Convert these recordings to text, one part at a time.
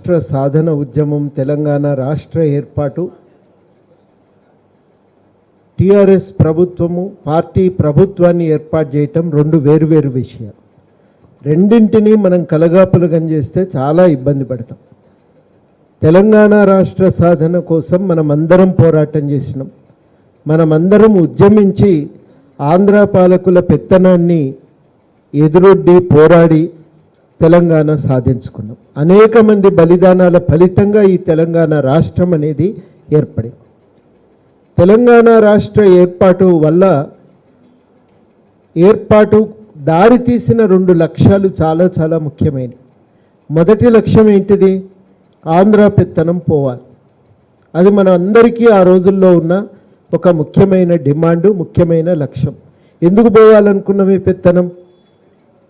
రాష్ట్ర సాధన ఉద్యమం, తెలంగాణ రాష్ట్ర ఏర్పాటు, టీఆర్ఎస్ ప్రభుత్వము పార్టీ ప్రభుత్వాన్ని ఏర్పాటు చేయటం రెండు వేరువేరు విషయాలు. రెండింటినీ మనం కలగాపులగం చేస్తే చాలా ఇబ్బంది పడతాం. తెలంగాణ రాష్ట్ర సాధన కోసం మనమందరం పోరాటం చేసినాం. మనమందరం ఉద్యమించి ఆంధ్ర పాలకుల పెత్తనాన్ని ఎదురొడ్డి పోరాడి తెలంగాణ సాధించుకున్నాం. అనేక మంది బలిదానాల ఫలితంగా ఈ తెలంగాణ రాష్ట్రం అనేది ఏర్పడింది. తెలంగాణ రాష్ట్ర ఏర్పాటు వల్ల దారి తీసిన రెండు లక్ష్యాలు చాలా చాలా ముఖ్యమైనవి. మొదటి లక్ష్యం ఏంటిది? ఆంధ్ర పెత్తనం పోవాలి. అది మన అందరికీ ఆ రోజుల్లో ఉన్న ఒక ముఖ్యమైన డిమాండు, ముఖ్యమైన లక్ష్యం. ఎందుకు పోవాలనుకున్నాం ఈ పెత్తనం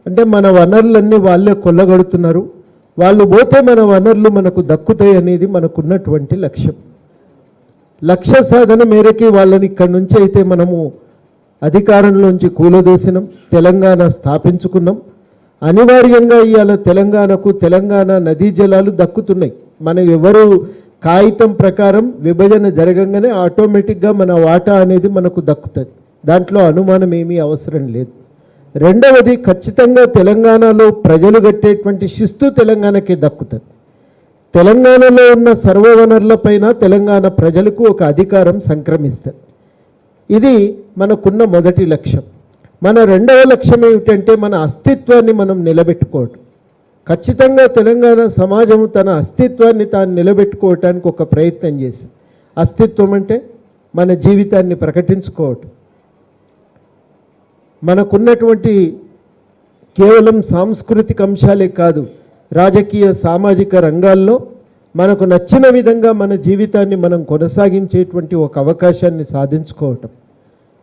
అంటే, మన వనరులన్నీ వాళ్ళే కొల్లగొడుతున్నారు, వాళ్ళు పోతే మన వనరులు మనకు దక్కుతాయి అనేది మనకున్నటువంటి లక్ష్యం. లక్ష్య సాధన మేరకి వాళ్ళని ఇక్కడి నుంచి అయితే మనము అధికారంలోంచి కూలదోసినాం, తెలంగాణ స్థాపించుకున్నాం. అనివార్యంగా ఇవాళ తెలంగాణకు తెలంగాణ నదీ జలాలు దక్కుతున్నాయి. మనం ఎవరు కాగితం ప్రకారం విభజన జరగంగానే ఆటోమేటిక్గా మన వాటా అనేది మనకు దక్కుతుంది. దాంట్లో అనుమానం ఏమీ అవసరం లేదు. రెండవది, ఖచ్చితంగా తెలంగాణలో ప్రజలు కట్టేటువంటి శిస్తు తెలంగాణకి దక్కుతుంది. తెలంగాణలో ఉన్న సర్వవనరులపైన తెలంగాణ ప్రజలకు ఒక అధికారం సంక్రమిస్తుంది. ఇది మనకున్న మొదటి లక్ష్యం. మన రెండవ లక్ష్యం ఏమిటంటే, మన అస్తిత్వాన్ని మనం నిలబెట్టుకోవటం. ఖచ్చితంగా తెలంగాణ సమాజం తన అస్తిత్వాన్ని తాను నిలబెట్టుకోవటానికి ఒక ప్రయత్నం చేసింది. అస్తిత్వం అంటే మన జీవితాన్ని ప్రకటించుకోవటం. మనకున్నటువంటి కేవలం సాంస్కృతిక అంశాలే కాదు, రాజకీయ సామాజిక రంగాల్లో మనకు నచ్చిన విధంగా మన జీవితాన్ని మనం కొనసాగించేటువంటి ఒక అవకాశాన్ని సాధించుకోవటం.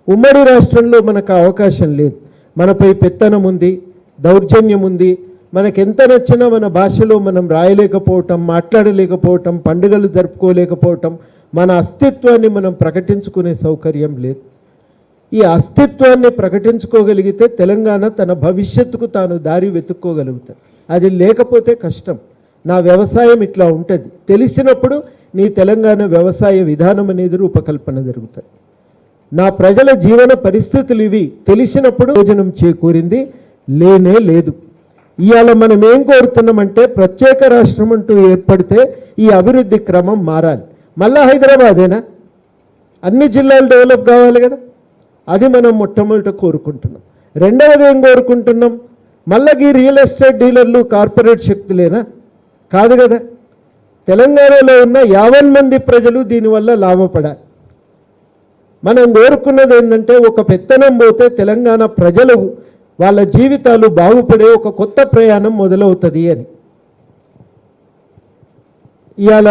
ఉమ్మడి రాష్ట్రంలో మనకు అవకాశం లేదు. మనపై పెత్తనం ఉంది, దౌర్జన్యం ఉంది. మనకెంత నచ్చినా మన భాషలో మనం రాయలేకపోవటం, మాట్లాడలేకపోవటం, పండుగలు జరుపుకోలేకపోవటం, మన అస్తిత్వాన్ని మనం ప్రకటించుకునే సౌకర్యం లేదు. ఈ అస్తిత్వాన్ని ప్రకటించుకోగలిగితే తెలంగాణ తన భవిష్యత్తుకు తాను దారి వెతుక్కోగలుగుతుంది. అది లేకపోతే కష్టం. నా వ్యవసాయం ఇట్లా ఉంటుంది తెలిసినప్పుడు నీ తెలంగాణ వ్యవసాయ విధానం అనేది రూపకల్పన జరుగుతుంది. నా ప్రజల జీవన పరిస్థితులు ఇవి తెలిసినప్పుడు భోజనం చేకూరింది లేనే లేదు. ఇవాళ మనం ఏం కోరుతున్నామంటే, ప్రత్యేక రాష్ట్రం అంటూ ఏర్పడితే ఈ అభివృద్ధి క్రమం మారాలి. మళ్ళా హైదరాబాదేనా? అన్ని జిల్లాలు డెవలప్ కావాలి కదా. అది మనం మొట్టమొదట కోరుకుంటున్నాం. రెండవది ఏం కోరుకుంటున్నాం? మళ్ళీ ఈ రియల్ ఎస్టేట్ డీలర్లు కార్పొరేట్ శక్తులేనా? కాదు కదా. తెలంగాణలో ఉన్న 50 మంది ప్రజలు దీనివల్ల లాభపడాలి. మనం కోరుకున్నది ఏంటంటే, ఒక పెత్తనం పోతే తెలంగాణ ప్రజలు వాళ్ళ జీవితాలు బాగుపడే ఒక కొత్త ప్రయాణం మొదలవుతుంది అని. ఇవాళ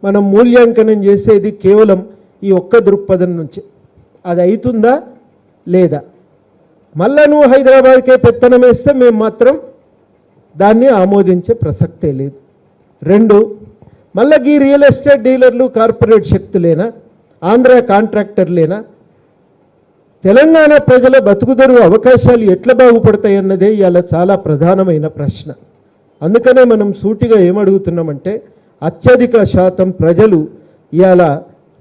మనం మూల్యాంకనం చేసేది కేవలం ఈ ఒక్క దృక్పథం నుంచి. అది అవుతుందా లేదా? మళ్ళా నువ్వు హైదరాబాద్కే పెత్తనం వేస్తే మేము మాత్రం దాన్ని ఆమోదించే ప్రసక్తే లేదు. రెండు, మళ్ళీ ఈ రియల్ ఎస్టేట్ డీలర్లు కార్పొరేట్ శక్తులేనా? ఆంధ్ర కాంట్రాక్టర్లేనా? తెలంగాణ ప్రజల బతుకుదెరు అవకాశాలు ఎట్లా బాగుపడతాయి అన్నదే ఇవాళ చాలా ప్రధానమైన ప్రశ్న. అందుకనే మనం సూటిగా ఏమడుగుతున్నామంటే, అత్యధిక శాతం ప్రజలు ఇవాళ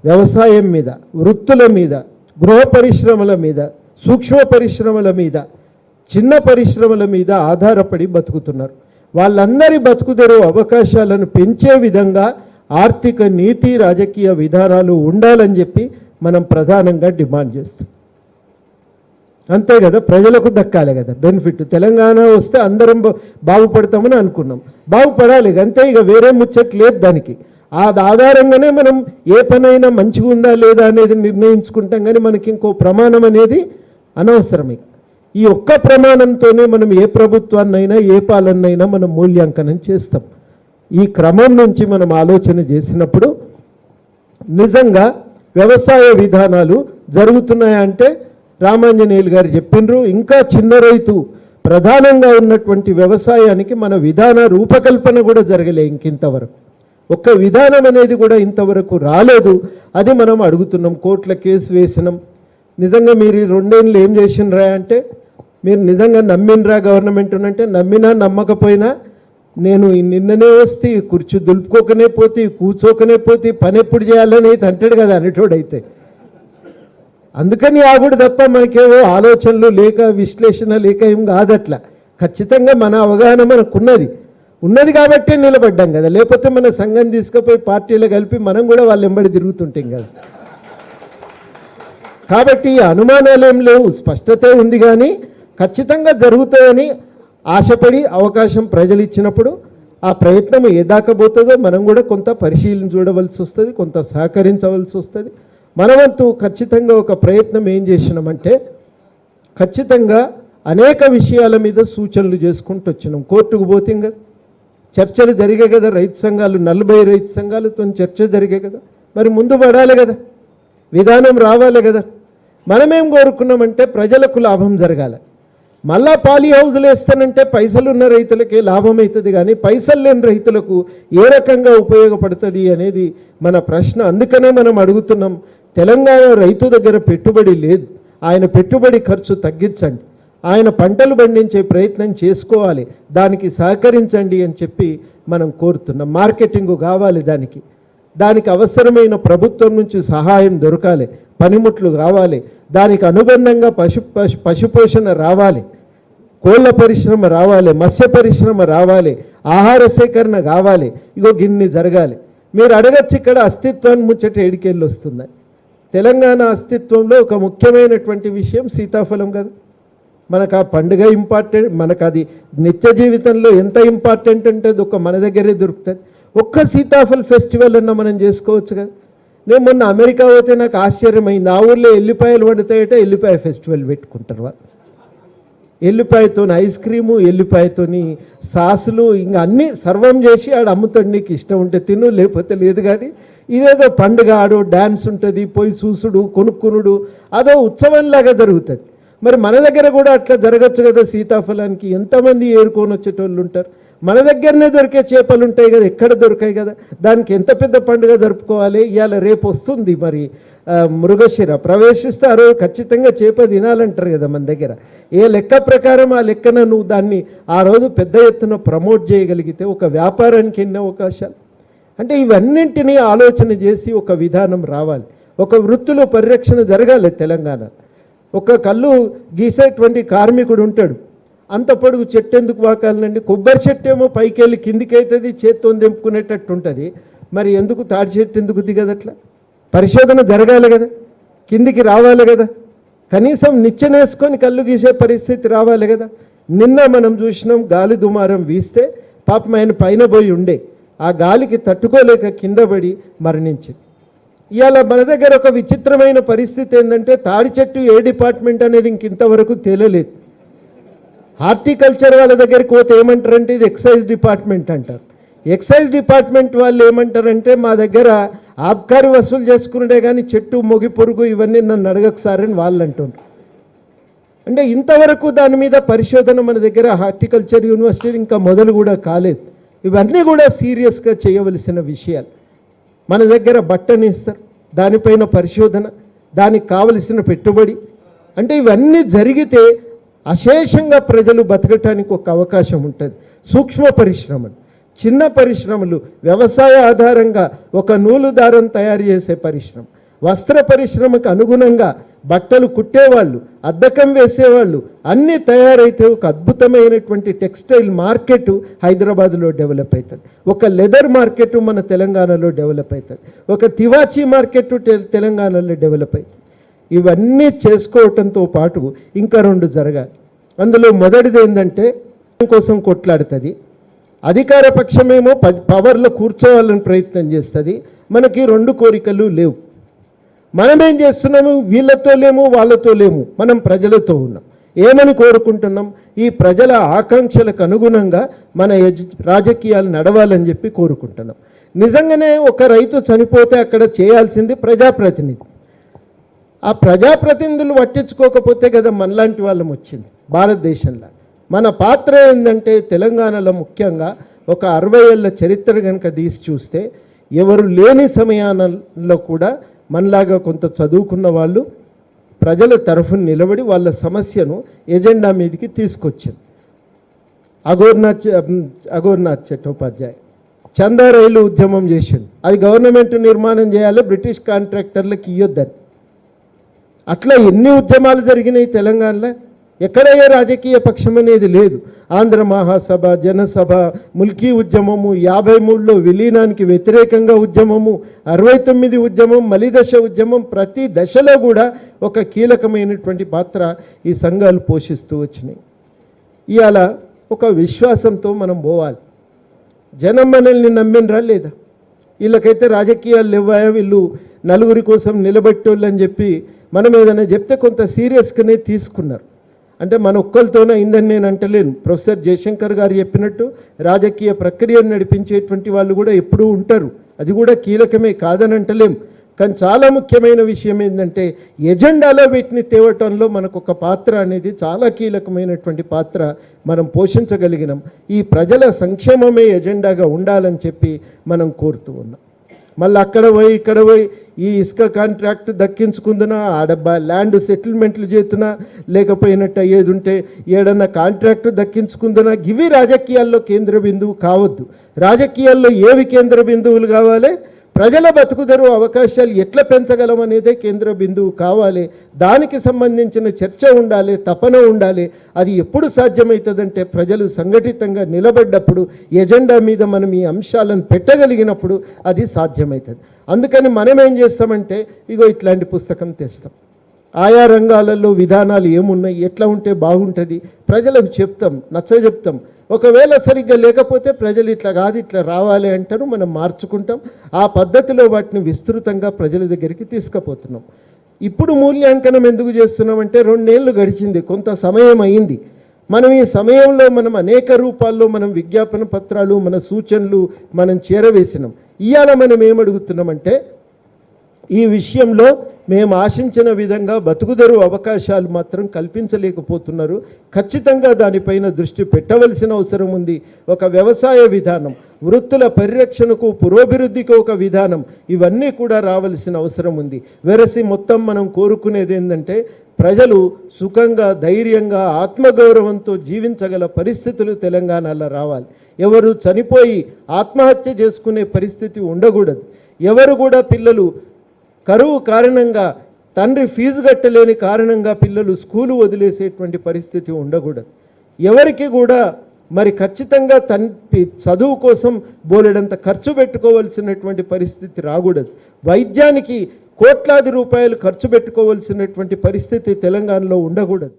వ్యవసాయం మీద, వృత్తుల మీద, గృహ పరిశ్రమల మీద, సూక్ష్మ పరిశ్రమల మీద, చిన్న పరిశ్రమల మీద ఆధారపడి బతుకుతున్నారు. వాళ్ళందరి బతుకుదెరు అవకాశాలను పెంచే విధంగా ఆర్థిక నీతి, రాజకీయ విధానాలు ఉండాలని చెప్పి మనం ప్రధానంగా డిమాండ్ చేస్తాం. అంతే కదా, ప్రజలకు దక్కాలి కదా బెనిఫిట్. తెలంగాణ వస్తే అందరం బాగుపడతామని అనుకున్నాం, బాగుపడాలి అంతే. ఇక వేరే ముచ్చట్ లేదు దానికి. అది ఆధారంగానే మనం ఏ పనైనా మంచిగా ఉందా లేదా అనేది నిర్ణయించుకుంటాం. కానీ మనకి ఇంకో ప్రమాణం అనేది అనవసరం. ఈ ఒక్క ప్రమాణంతోనే మనం ఏ ప్రభుత్వాన్నైనా ఏ పాలనైనా మనం మూల్యాంకనం చేస్తాం. ఈ క్రమం నుంచి మనం ఆలోచన చేసినప్పుడు నిజంగా వ్యవసాయ విధానాలు జరుగుతున్నాయంటే, రామాంజనేయులు గారు చెప్పినరు, ఇంకా చిన్న రైతు ప్రధానంగా ఉన్నటువంటి వ్యవసాయానికి మన విధాన రూపకల్పన కూడా జరగలే ఇంకింతవరకు. ఒక్క విధానం అనేది కూడా ఇంతవరకు రాలేదు. అది మనం అడుగుతున్నాం. కోర్టుల కేసు వేసినాం. నిజంగా మీరు 2 ఏళ్ళు ఏం చేసినరా అంటే, మీరు నిజంగా నమ్మినరా గవర్నమెంట్ అంటే, నమ్మినా నమ్మకపోయినా నేను నిన్ననే వస్తే కుర్చీ దులుపుకోకనే పోతే కూర్చోకనే పోతే పని ఎప్పుడు చేయాలని అయితే అంటాడు కదా అనేటోడైతే. అందుకని ఆగుడు తప్ప మనకేవో ఆలోచనలు లేక విశ్లేషణ లేక ఏం కాదట్లా. ఖచ్చితంగా మన అవగాహన ఉన్నది కాబట్టే నిలబడ్డాం కదా. లేకపోతే మన సంఘం తీసుకుపోయి పార్టీలో కలిపి మనం కూడా వాళ్ళు వెంబడి తిరుగుతుంటాం కదా. కాబట్టి అనుమానాలు ఏం లేవు, స్పష్టత ఉంది. కానీ ఖచ్చితంగా జరుగుతాయని ఆశపడి అవకాశం ప్రజలు ఇచ్చినప్పుడు ఆ ప్రయత్నం ఏ దాకా పోతుందో మనం కూడా కొంత పరిశీలన చూడవలసి వస్తుంది, కొంత సహకరించవలసి వస్తుంది. మనవంతు ఖచ్చితంగా ఒక ప్రయత్నం ఏం చేసినామంటే ఖచ్చితంగా అనేక విషయాల మీద సూచనలు చేసుకుంటూ వచ్చినాం. కోర్టుకు పోతే కదా చర్చలు జరిగాయి కదా, రైతు సంఘాలు 40 రైతు సంఘాలతో చర్చ జరిగాయి కదా. మరి ముందు పడాలి కదా, విధానం రావాలి కదా. మనమేం కోరుకున్నామంటే ప్రజలకు లాభం జరగాలి. మళ్ళా పాలీ హౌజులు వేస్తానంటే పైసలు ఉన్న రైతులకే లాభం అవుతుంది, కానీ పైసలు లేని రైతులకు ఏ రకంగా ఉపయోగపడుతుంది అనేది మన ప్రశ్న. అందుకనే మనం అడుగుతున్నాం, తెలంగాణ రైతు దగ్గర పెట్టుబడి లేదు, ఆయన పెట్టుబడి ఖర్చు తగ్గించండి, ఆయన పంటలు పండించే ప్రయత్నం చేసుకోవాలి, దానికి సహకరించండి అని చెప్పి మనం కోరుతున్నాం. మార్కెటింగ్ కావాలి, దానికి అవసరమైన ప్రభుత్వం నుంచి సహాయం దొరకాలి, పనిముట్లు కావాలి, దానికి అనుబంధంగా పశుపోషణ రావాలి, కోళ్ళ పరిశ్రమ రావాలి, మత్స్య పరిశ్రమ రావాలి, ఆహార సేకరణ కావాలి. ఇగో గిన్ని జరగాలి. మీరు అడగచ్చు ఇక్కడ అస్తిత్వాన్ని ముచ్చట ఏడికెళ్ళి వస్తుంది. తెలంగాణ అస్తిత్వంలో ఒక ముఖ్యమైనటువంటి విషయం సీతాఫలం కదా. మనకు ఆ పండుగ ఇంపార్టెంట్, మనకు అది నిత్య జీవితంలో ఎంత ఇంపార్టెంట్ అంటే అది మన దగ్గరే దొరుకుతుంది. ఒక్క సీతాఫల్ ఫెస్టివల్ అన్న మనం చేసుకోవచ్చు కదా. నేను మొన్న అమెరికా పోతే నాకు ఆశ్చర్యమైంది, ఆ ఊళ్ళో ఎల్లిపాయలు వండుతాయట, ఎల్లిపాయ ఫెస్టివల్ పెట్టుకుంటారు వాళ్ళు. ఎల్లిపాయతో ఐస్ క్రీము, ఎల్లిపాయతో సాసులు, ఇంకా అన్నీ సర్వం చేసి ఆడు అమ్ముతాడు. నీకు ఇష్టం ఉంటే తిను, లేకపోతే లేదు. కానీ ఇదేదో పండుగ, ఆడు డ్యాన్స్ ఉంటుంది, పోయి చూసుడు, కొనుక్కునుడు, అదో ఉత్సవంలాగా జరుగుతుంది. మరి మన దగ్గర కూడా అట్లా జరగచ్చు కదా. సీతాఫలానికి ఎంతమంది ఏరుకొని వచ్చేటోళ్ళు ఉంటారు. మన దగ్గరనే దొరికే చేపలు ఉంటాయి కదా, ఎక్కడ దొరికాయి కదా. దానికి ఎంత పెద్ద పండుగ జరుపుకోవాలి. ఇవాళ రేపు వస్తుంది మరి మృగశిర ప్రవేశిస్తారు, ఖచ్చితంగా చేప తినాలంటారు కదా మన దగ్గర. ఏ లెక్క ప్రకారం ఆ లెక్కన నువ్వు దాన్ని ఆ రోజు పెద్ద ఎత్తున ప్రమోట్ చేయగలిగితే ఒక వ్యాపారానికి ఎన్ని అవకాశాలు. అంటే ఇవన్నింటినీ ఆలోచన చేసి ఒక విధానం రావాలి, ఒక వృత్తిలో పరిరక్షణ జరగాలి. తెలంగాణ ఒక కళ్ళు గీసేటువంటి కార్మికుడు ఉంటాడు, అంత పొడుగు చెట్టు ఎందుకు వాకాలనండి? కొబ్బరి చెట్టు ఏమో పైకి వెళ్ళి కిందికి అవుతుంది, చేత్తో దింపుకునేటట్టు ఉంటుంది. మరి ఎందుకు తాడి చెట్టు ఎందుకు దిగదట్లా? పరిశోధన జరగాలి కదా, కిందికి రావాలి కదా, కనీసం నిచ్చెనేసుకొని కళ్ళు గీసే పరిస్థితి రావాలి కదా. నిన్న మనం చూసినాం, గాలి దుమారం వీస్తే పాపం ఆయన పైన పోయి ఉండే, ఆ గాలికి తట్టుకోలేక కింద పడి మరణించింది. ఇవాళ మన దగ్గర ఒక విచిత్రమైన పరిస్థితి ఏంటంటే తాడి చెట్టు ఏ డిపార్ట్మెంట్ అనేది ఇంతవరకు తేలలేదు. హార్టికల్చర్ వాళ్ళ దగ్గరికి పోతే ఏమంటారంటే ఇది ఎక్సైజ్ డిపార్ట్మెంట్ అంటారు. ఎక్సైజ్ డిపార్ట్మెంట్ వాళ్ళు ఏమంటారంటే మా దగ్గర ఆబ్కారీ వసూలు చేసుకునే కానీ చెట్టు, మొగి, పొరుగు ఇవన్నీ నన్ను అడగకసారని వాళ్ళు అంటుంటారు. అంటే ఇంతవరకు దాని మీద పరిశోధన మన దగ్గర హార్టికల్చర్ యూనివర్సిటీ ఇంకా మొదలు కూడా కాలేదు. ఇవన్నీ కూడా సీరియస్గా చేయవలసిన విషయాలు. మన దగ్గర బట్టని ఇస్తారు, దానిపైన పరిశోధన, దానికి కావలసిన పెట్టుబడి. అంటే ఇవన్నీ జరిగితే అశేషంగా ప్రజలు బతకటానికి ఒక అవకాశం ఉంటుంది. సూక్ష్మ పరిశ్రమలు, చిన్న పరిశ్రమలు, వ్యవసాయ ఆధారంగా ఒక నూలు దారం తయారు చేసే పరిశ్రమ, వస్త్ర పరిశ్రమకు అనుగుణంగా బట్టలు కుట్టేవాళ్ళు, అద్దకం వేసేవాళ్ళు అన్నీ తయారైతే ఒక అద్భుతమైనటువంటి టెక్స్టైల్ మార్కెట్ హైదరాబాద్లో డెవలప్ అవుతుంది. ఒక లెదర్ మార్కెట్ మన తెలంగాణలో డెవలప్ అవుతుంది. ఒక తివాచీ మార్కెట్ తెలంగాణలో డెవలప్ అవుతుంది. ఇవన్నీ చేసుకోవటంతో పాటు ఇంకా 2 జరగాలి. అందులో మొదటిది ఏంటంటే కోసం కొట్లాడుతుంది, అధికార పక్షమేమో పవర్లో కూర్చోవాలని ప్రయత్నం చేస్తుంది. మనకి 2 కోరికలు లేవు. మనమేం చేస్తున్నాము? వీళ్ళతో లేము, వాళ్ళతో లేము, మనం ప్రజలతో ఉన్నాం. ఏమని కోరుకుంటున్నాం? ఈ ప్రజల ఆకాంక్షలకు అనుగుణంగా మన రాజకీయాలు నడవాలని చెప్పి కోరుకుంటున్నాం. నిజంగానే ఒక రైతు చనిపోతే అక్కడ చేయాల్సింది ప్రజాప్రతినిధి. ఆ ప్రజాప్రతినిధులు పట్టించుకోకపోతే కదా మనలాంటి వాళ్ళం వచ్చింది భారతదేశంలో. మన పాత్ర ఏంటంటే తెలంగాణలో ముఖ్యంగా ఒక 60 ఏళ్ళ చరిత్ర కనుక తీసి చూస్తే ఎవరు లేని సమయాల్లో కూడా మనలాగా కొంత చదువుకున్న వాళ్ళు ప్రజల తరఫున నిలబడి వాళ్ళ సమస్యను ఎజెండా మీదకి తీసుకొచ్చింది. అఘోర్నాథ్ చట్టోపాధ్యాయ చందా రైలు ఉద్యమం చేసిండు. అది గవర్నమెంట్ నిర్మాణం చేయాలి, బ్రిటిష్ కాంట్రాక్టర్లకు ఇవ్వద్దని. అట్లా ఎన్ని ఉద్యమాలు జరిగినాయి తెలంగాణలో. ఎక్కడ ఏ రాజకీయ పక్షం అనేది లేదు. ఆంధ్ర మహాసభ, జనసభ, ముల్కీ ఉద్యమము, 53లో విలీనానికి వ్యతిరేకంగా ఉద్యమము, 69 ఉద్యమం, మలిదశ ఉద్యమం, ప్రతి దశలో కూడా ఒక కీలకమైనటువంటి పాత్ర ఈ సంఘాలు పోషిస్తూ వచ్చినాయి. ఇవాళ ఒక విశ్వాసంతో మనం పోవాలి. జనం మనల్ని నమ్మినరా లేదా? వీళ్ళకైతే రాజకీయాలు లేవాయా, వీళ్ళు నలుగురి కోసం నిలబెట్టోళ్ళని చెప్పి మనం ఏదైనా చెప్తే కొంత సీరియస్గానే తీసుకున్నారు. అంటే మన ఒక్కరితోనే అయిందని నేను అంటలేను. ప్రొఫెసర్ జయశంకర్ గారు చెప్పినట్టు రాజకీయ ప్రక్రియను నడిపించేటువంటి వాళ్ళు కూడా ఎప్పుడూ ఉంటారు, అది కూడా కీలకమే, కాదని అంటలేం. కానీ చాలా ముఖ్యమైన విషయం ఏంటంటే ఎజెండాలో వీటిని తేవటంలో మనకు ఒక పాత్ర అనేది చాలా కీలకమైనటువంటి పాత్ర మనం పోషించగలిగినాం. ఈ ప్రజల సంక్షేమమే ఎజెండాగా ఉండాలని చెప్పి మనం కోరుతూ ఉన్నాం. మళ్ళీ అక్కడ పోయి ఇక్కడ పోయి ఈ ఇసుక కాంట్రాక్ట్ దక్కించుకుందునా, ఆడ ల్యాండ్ సెటిల్మెంట్లు చేతున్నా, లేకపోయినట్టు అయ్యేది ఉంటే ఏడన్నా కాంట్రాక్ట్ దక్కించుకుందునా, ఇవి రాజకీయాల్లో కేంద్ర బిందువు కావద్దు. రాజకీయాల్లో ఏవి కేంద్ర బిందువులు కావాలి? ప్రజల బతుకుదరు అవకాశాలు ఎట్లా పెంచగలం అనేదే కేంద్ర బిందువు కావాలి. దానికి సంబంధించిన చర్చ ఉండాలి, తపన ఉండాలి. అది ఎప్పుడు సాధ్యమవుతుందంటే ప్రజలు సంఘటితంగా నిలబడ్డప్పుడు, ఎజెండా మీద మనం ఈ అంశాలను పెట్టగలిగినప్పుడు అది సాధ్యమవుతుంది. అందుకని మనం ఏం చేస్తామంటే ఇగో ఇట్లాంటి పుస్తకం తెస్తాం. ఆయా రంగాలలో విధానాలు ఏమున్నాయి, ఎట్లా ఉంటే బాగుంటుంది ప్రజలకు చెప్తాం, నచ్చజెప్తాం. ఒకవేళ సరిగ్గా లేకపోతే ప్రజలు ఇట్లా కాదు ఇట్లా రావాలి అంటారు, మనం మార్చుకుంటాం. ఆ పద్ధతిలో వాటిని విస్తృతంగా ప్రజల దగ్గరికి తీసుకుపోతున్నాం. ఇప్పుడు మూల్యాంకనం ఎందుకు చేస్తున్నామంటే 2 ఏళ్ళు గడిచింది, కొంత సమయం అయింది. మనం ఈ సమయంలో మనం అనేక రూపాల్లో మనం విజ్ఞాపన పత్రాలు, మన సూచనలు మనం చేరవేసినాం. ఇవాళ మనం ఏమడుగుతున్నామంటే ఈ విషయంలో మేము ఆశించిన విధంగా బతుకుదరు అవకాశాలు మాత్రం కల్పించలేకపోతున్నారు. ఖచ్చితంగా దానిపైన దృష్టి పెట్టవలసిన అవసరం ఉంది. ఒక వ్యవసాయ విధానం, వృత్తుల పరిరక్షణకు, పురోభివృద్ధికి ఒక విధానం, ఇవన్నీ కూడా రావాల్సిన అవసరం ఉంది. వెరసి మొత్తం మనం కోరుకునేది ఏంటంటే ప్రజలు సుఖంగా, ధైర్యంగా, ఆత్మగౌరవంతో జీవించగల పరిస్థితులు తెలంగాణలో రావాలి. ఎవరు చనిపోయి ఆత్మహత్య చేసుకునే పరిస్థితి ఉండకూడదు. ఎవరు కూడా పిల్లలు కరువు కారణంగా, తండ్రి ఫీజు కట్టలేని కారణంగా పిల్లలు స్కూలు వదిలేసేటువంటి పరిస్థితి ఉండకూడదు. ఎవరికి కూడా మరి ఖచ్చితంగా చదువు కోసం బోలెడంత ఖర్చు పెట్టుకోవాల్సినటువంటి పరిస్థితి రాకూడదు. వైద్యానికి కోట్లాది రూపాయలు ఖర్చు పెట్టుకోవాల్సినటువంటి పరిస్థితి తెలంగాణలో ఉండకూడదు.